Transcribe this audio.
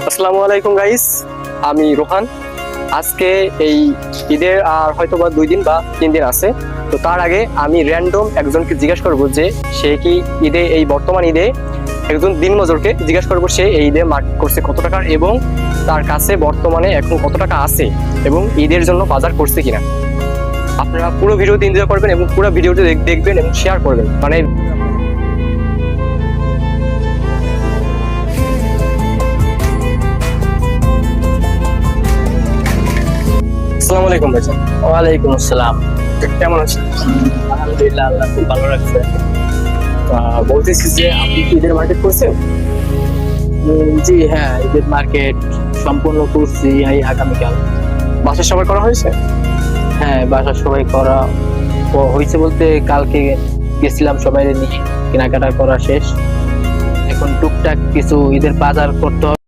আসসালামু আলাইকুম গাইস, আমি রোহান। আজকে এই ঈদের আর হয়তো বা 2 দিন বা 3 দিন আছে। তো তার আগে আমি র্যান্ডম একজনকে জিজ্ঞাসা করবো যে সে কি ঈদে, এই বর্তমান ঈদে একজন দিনমজুরকে জিজ্ঞাসা করবো সে এই ঈদে মার্কেট করছে কত টাকার এবং তার কাছে বর্তমানে এখন কত টাকা আছে এবং ঈদের জন্য বাজার করছে কিনা। আপনারা পুরো ভিডিওটি এনজয় করবেন এবং পুরো ভিডিওটি দেখবেন এবং শেয়ার করবেন। মানে আসসালামু আলাইকুম ভাইজান। ওয়ালাইকুম আসসালাম। কেমন আছেন? আলহামদুলিল্লাহ, আল্লাহ খুব ভালো রাখছে। বলতেছি যে আপনি কি ঈদের মার্কেট করছেন? জি হ্যাঁ, ঈদের মার্কেট সম্পূর্ণ করছি এই আগামীকাল। বাসার সবার করা হয়েছে? হ্যাঁ, বাসার সবাই করা হয়েছে বলতে কালকে গেছিলাম সবাই নিয়ে, কেনাকাটা করা শেষ। এখন টুকটাক কিছু ঈদের বাজার করতে হবে।